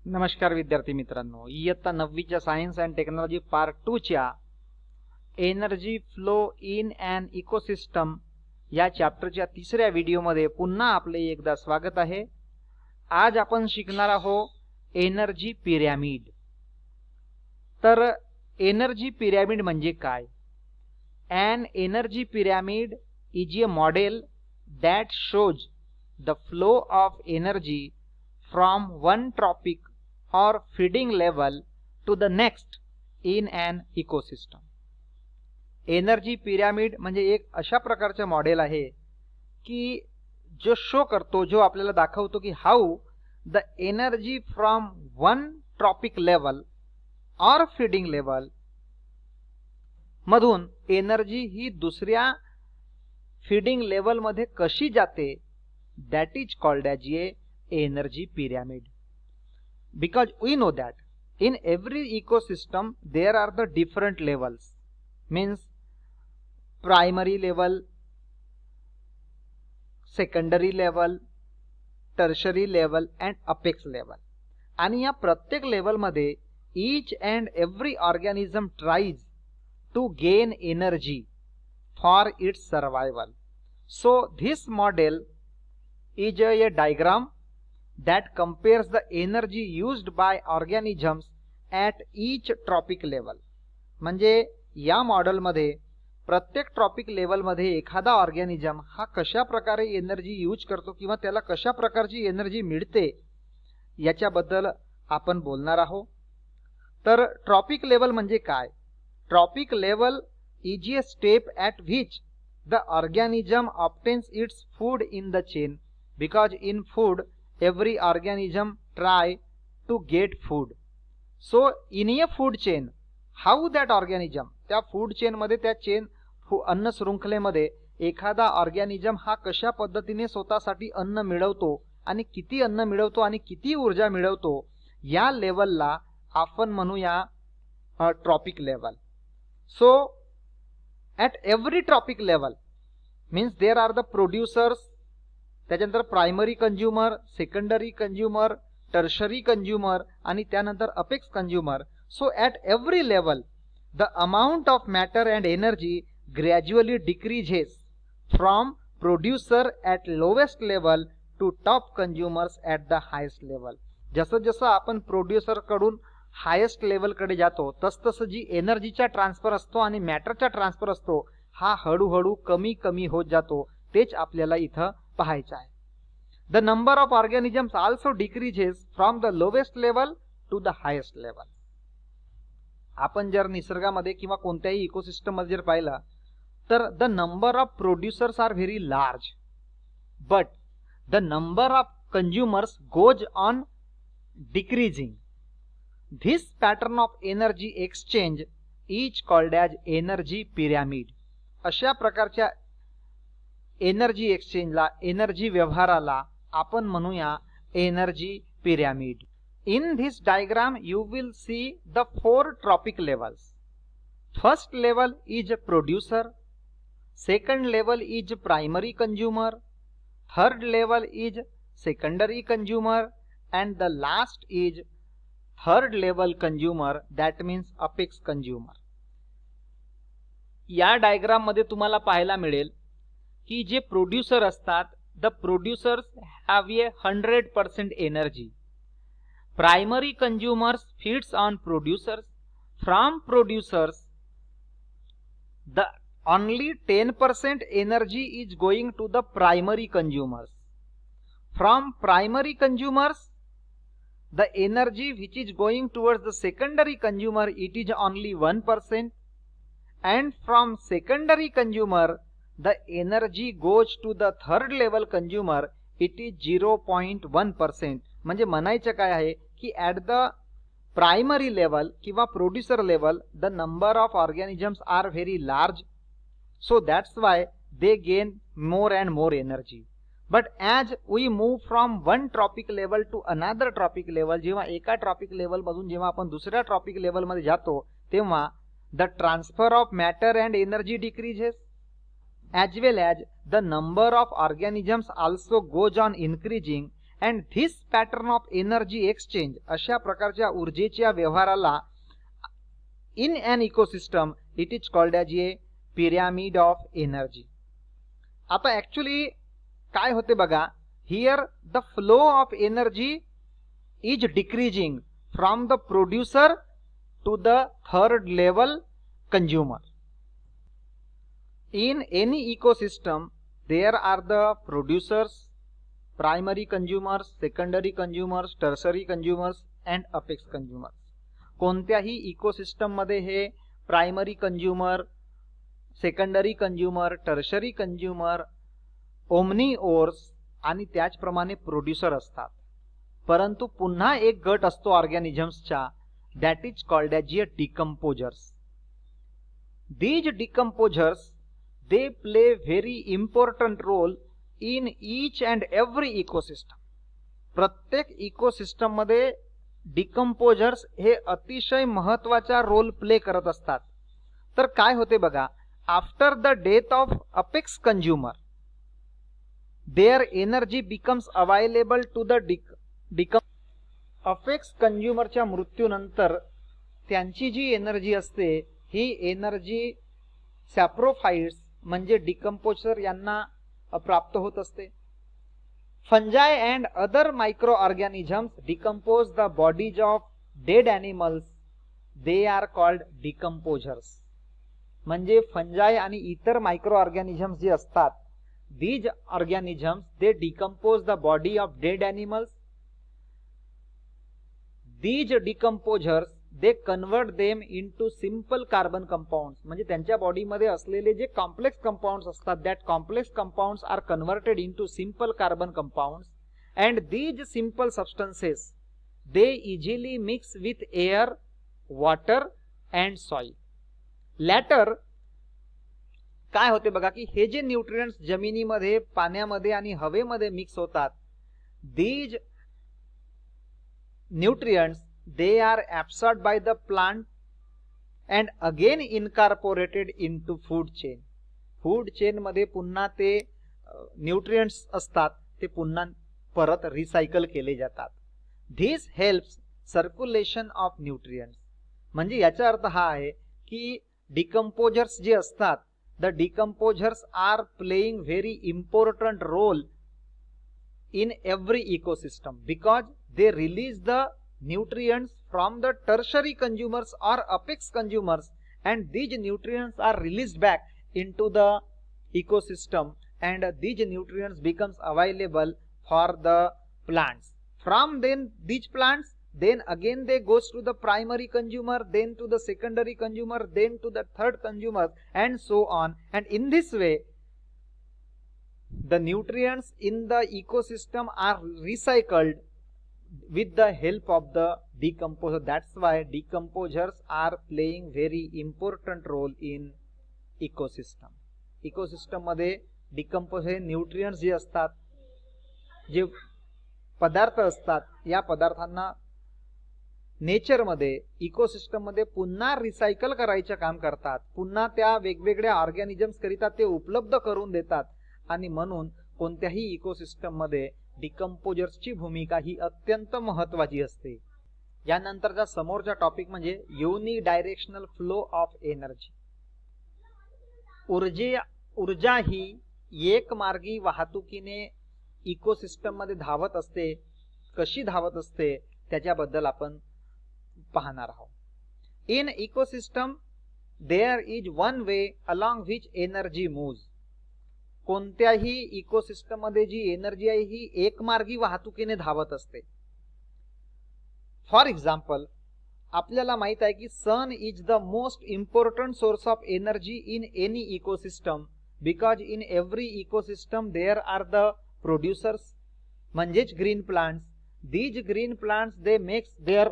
नमस्कार विद्यार्थी मित्रांनो, इयत्ता 9वीच्या सायन्स अँड टेक्नॉलॉजी पार्ट 2 च्या energy flow in and ecosystem या चॅप्टरच्या तिसऱ्या व्हिडिओमध्ये पुन्हा आपले एकदा स्वागत आहे। आज आपण शिकणार आहोत एनर्जी पिरॅमिड। तर एनर्जी पिरॅमिड म्हणजे काय? An energy pyramid is a model that shows the flow of energy from one tropic or feeding level to the next in an ecosystem. Energy pyramid म्हणजे एक अशा प्रकारचा मॉडेल आहे की जो शो करतो, जो आपल्याला दाखवतो की how the energy from one trophic level or feeding level मधून एनर्जी ही दुसऱ्या फीडिंग लेवल मध्ये कशी जाते, that is called as a energy pyramid. Because we know that in every ecosystem there are the different levels, means primary level, secondary level, tertiary level and apex level. आणि या प्रत्येक level मध्ये each and every organism tries to gain energy for its survival. So this model is a diagram that compares the energy used by organisms at each tropic level. म्हणजे या model मध्ये प्रत्येक trophic level मध्ये एखादा organism हा कशा प्रकारे energy use करतो किंवा त्याला कशा प्रकारची एनर्जी मिळते याच्याबद्दल आपण बोलणार आहोत. तर ट्रॉपिक लेवल म्हणजे काय? Tropic level is a step at which the organism obtains its food in the chain, because in food every organism try to get food. So in a food chain, how that organism, त्या food chain मध्ये, त्या chain अन्न शृंखलेमध्ये एखादा organism हा कशा पद्धतीने स्वतःसाठी अन्न मिळवतो आणि किती अन्न मिळवतो आणि किती ऊर्जा मिळवतो, या लेवलला आपण म्हणूया trophic level. So at every tropic level means there are the producers, त्याच्यानंतर primary consumer, secondary consumer, tertiary consumer आणि त्यानंतर apex consumer. So at every level the amount of matter and energy gradually decreases from producer at lowest level to top consumers at the highest level. जसं जसं आपण producer कडून highest level कडे जातो तसतसं जी एनर्जीचा transfer असतो आणि मॅटरचा ट्रान्सफर असतो हा हळूहळू कमी कमी होत जातो. तेच आपल्याला इथं पाहायचं आहे. The number of organisms also decreases from the lowest level to the highest level. आपण जर निसर्गामध्ये किंवा कोणत्याही इकोसिस्टम मध्ये जर पाहिलं तर the number of producers are very large, but the number of consumers goes on decreasing. This pattern of energy exchange is called as energy pyramid. अशा प्रकारच्या एनर्जी एक्सचेंजला, एनर्जी व्यवहाराला आपण म्हणूया energy pyramid. In this diagram you will see the 4 tropic levels. First level is producer, second level is primary consumer, third level is secondary consumer and the last is third level consumer, that means apex consumer. या diagram मध्ये तुम्हाला पाहायला मिळेल की जे producer असतात, the producers have a 100% energy. Primary consumers feeds on producers. From producers the only 10% energy is going to the primary consumers. From primary consumers the energy which is going towards the secondary consumer, it is only 1%, and from secondary consumer the energy goes to the third level consumer, it is 0.1%. म्हणजे म्हणायचं काय आहे की at the primary level किंवा producer level the number of organisms are very large, so that's why they gain more and more energy. But as we move from one tropic level to another tropic level, जेव्हा एका trophic level मधून जेव्हा आपण दुसऱ्या trophic level मध्ये जातो तेव्हा the transfer of matter and energy decreases, as well as the number of organisms also goes on increasing, and this pattern of energy exchange, अशा प्रकारच्या ऊर्जेच्या व्यवहाराला in an ecosystem it is called as a pyramid of energy. आता actually काय होते बघा, here the flow of energy is decreasing from the producer to the third level consumer. In any ecosystem there are the producers, primary consumers, secondary consumers, tertiary consumers and apex consumers. कोणत्याही ecosystem मध्ये हे primary consumer, secondary consumer, tertiary consumer, omnivores आणि त्याचप्रमाणे producer असतात. परंतु पुन्हा एक गट असतो ऑर्गॅनिझम्सचा, that is called as a decomposers. These decomposers, they play very important role in each and every ecosystem. प्रत्येक इकोसिस्टम मध्ये डिकम्पोजर्स हे अतिशय महत्वाचा रोल प्ले करत असतात. तर काय होते बघा, after the death of apex consumer their energy becomes available to the apex कंज्युमरच्या मृत्यूनंतर त्यांची जी एनर्जी असते ही एनर्जी सॅप्रोफाइट्स म्हणजे डिकम्पोजर यांना प्राप्त होत असते. Fungi and other microorganisms decompose the bodies of dead animals, they are called decomposers. म्हणजे फंजाई आणि इतर मायक्रो ऑर्गॅनिझम्स जे असतात, these organisms they decompose the body of dead animals. These decomposers they convert them into simple carbon compounds. म्हणजे त्यांच्या बॉडीमध्ये असलेले जे कॉम्प्लेक्स कंपाउंड्स असतात, that complex compounds are converted into simple carbon compounds and these simple substances they easily mix with air, water and soil. Later काय होते बघा की हे जे न्यूट्रिएंट्स जमिनीमध्ये, पाण्यामध्ये आणि हवेमध्ये मिक्स होतात, these nutrients they are absorbed by the plant and again incorporated into food chain. Food chain मध्ये पुन्हा ते न्यूट्रिएंट्स असतात, ते पुन्हा परत रिसायकल केले जातात. This helps circulation of nutrients. म्हणजे याचा अर्थ हा आहे की डिकम्पोजर्स जे असतात, the decomposers are playing very important role in every ecosystem because they release the nutrients from the tertiary consumers or apex consumers and these nutrients are released back into the ecosystem and these nutrients becomes available for the plants. From then these plants, then again they goes to the primary consumer, then to the secondary consumer, then to the third consumer and so on, and in this way the nutrients in the ecosystem are recycled with the help of the decomposer. That's why decomposers are playing very important role in ecosystem. Ecosystem मध्ये decompose हे nutrients जे असतात, जे पदार्थ असतात, या पदार्थांना nature मध्ये, इकोसिस्टम मध्ये पुन्हा रिसायकल करायचे काम करतात, पुन्हा त्या वेगवेगळ्या ऑर्गॅनिझम्स करिता ते उपलब्ध करून देतात. आणि म्हणून कोणत्याही इकोसिस्टम मध्ये डिकम्पोजर्सची भूमिका ही अत्यंत महत्वाची असते. यानंतरचा समोरचा टॉपिक म्हणजे युनि डायरेक्शनल फ्लो ऑफ एनर्जी. ऊर्जा ही एकमार्गी वाहतुकीने इकोसिस्टम मध्ये धावत असते. कशी धावत असते त्याच्याबद्दल आपण पाहणार आहोत. In ecosystem there is one way along which energy moves. कोणत्याही इकोसिस्टम मध्ये जी एनर्जी आहे ही एकमार्गी वाहतुकीने धावत असते. फॉर एक्झाम्पल, आपल्याला माहित आहे की sun is the most important source of energy in any ecosystem because in every ecosystem there are the producers, म्हणजेच green plants. These green plants they makes their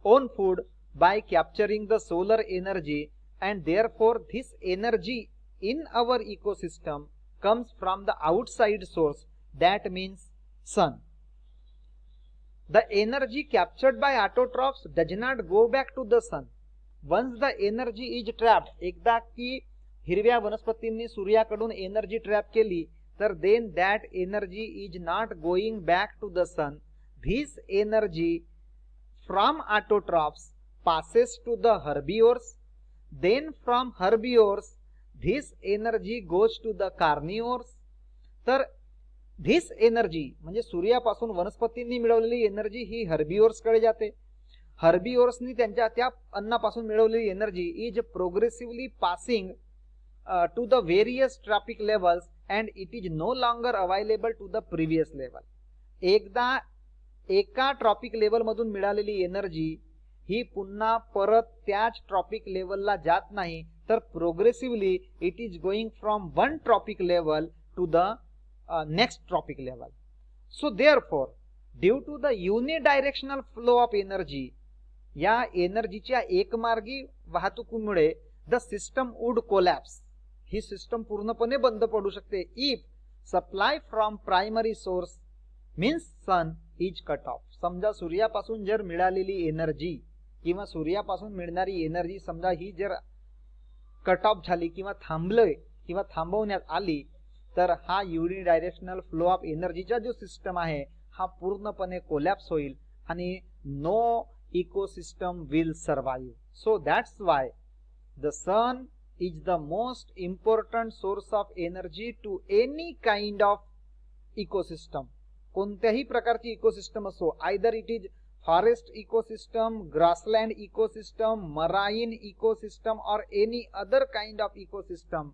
own food by capturing the solar energy and therefore this energy in our ecosystem comes from the outside source, that means sun. The energy captured by autotrophs does not go back to the sun. Once the energy is trapped, एकदा की हिरव्या वनस्पतींनी सूर्याकडून energy trap केली तर then that energy is not going back to the sun. This energy from autotrophs passes to the herbivores. Then from herbivores this energy goes to the carnivores. तर this energy म्हणजे सूर्यापासून वनस्पतींनी मिळवलेली energy ही हर्बिओर्स कडे जाते. हर्बिओर्सनी त्यांच्या त्या अन्नापासून मिळवलेली energy is progressively passing to the various trophic levels and it is no longer available to the previous level. एकदा एका ट्रॉपिक लेवल मधून मिळालेली एनर्जी ही पुन्हा परत त्याच ट्रॉपिक लेवलला जात नाही, तर progressively it is going from one trophic level to the next tropic level. So therefore, due to the unidirectional flow of energy, या एनर्जीच्या एकमार्गी वाहतुकीमुळे the system would collapse. He system पूर्णपणे बंद पडू शकते if supply from primary source means sun is cut off. समजा सूर्यापासून जर मिळालेली energy किंवा सूर्यापासून मिळणारी एनर्जी समजा ही जर कट ऑफ झाली किंवा थांबलोय किंवा थांबवण्यात आली, तर हा युनिडायरेक्शनल फ्लो ऑफ एनर्जीचा जो सिस्टम आहे हा पूर्णपणे कोलॅप्स होईल आणि no ecosystem will survive. So that's why the sun is the most important source of energy to any kind of ecosystem. कोणत्याही प्रकारची इकोसिस्टम असो, either it is forest ecosystem, grassland ecosystem, marine ecosystem or any other kind of ecosystem,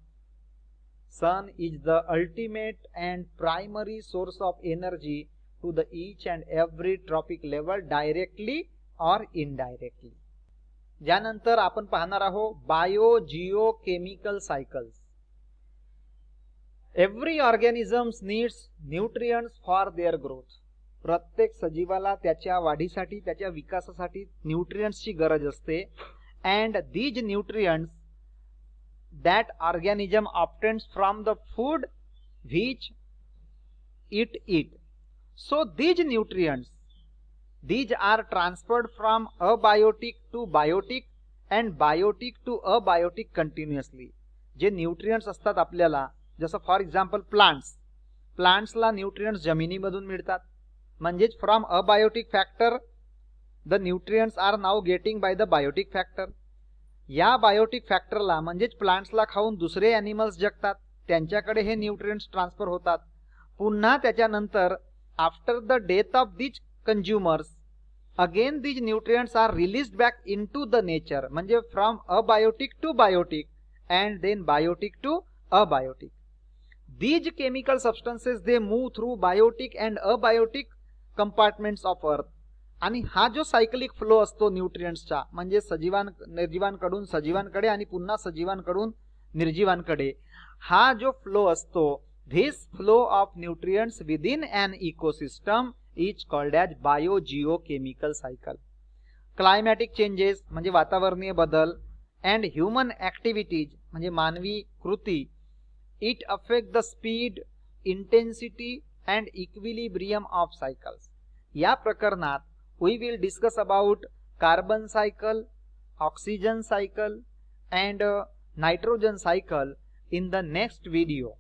sun is the ultimate and primary source of energy to the each and every tropic level directly or indirectly. ज्यानंतर आपण पाहणार आहोत bio Jio chemical cycles. Every organisms needs nutrients for their growth. प्रत्येक सजीवाला त्याच्या वाढीसाठी त्याच्या विकासासाठी न्यूट्रिएंट्सची गरज असते. And these nutrients that organism obtains from the food which it eat. So these nutrients, these are transferred from abiotic to biotic and biotic to abiotic continuously. जे nutrients असतात आपल्याला, जसं फॉर एक्झाम्पल प्लांट्सला न्यूट्रिएंट्स जमिनीमधून मिळतात, म्हणजेच from abiotic factor the nutrients are now getting by the biotic factor. या biotic फॅक्टरला म्हणजेच प्लांट्सला खाऊन दुसरे ॲनिमल्स जगतात, त्यांच्याकडे हे न्यूट्रिएंट्स ट्रान्सफर होतात. पुन्हा त्याच्यानंतर after the death of these consumers again these nutrients are released back into the nature, म्हणजे from abiotic to biotic and then biotic to abiotic. These chemical substances they move through biotic and abiotic compartments of Earth. आणि हा जो cyclic flow असतो न्यूट्रिएंट्सचा, म्हणजे निर्जीवांकडून सजीवांकडे आणि पुन्हा सजीवांकडून निर्जीवांकडे, हा जो फ्लो असतो, this flow of nutrients within an ecosystem is called as biogeochemical cycle. Climatic changes म्हणजे वातावरणीय बदल अँड ह्युमन ॲक्टिव्हिटीज म्हणजे मानवी कृती, it affect the speed, intensity and equilibrium of cycles. या प्रकरणात we will discuss about carbon cycle, oxygen cycle and nitrogen cycle in the next video.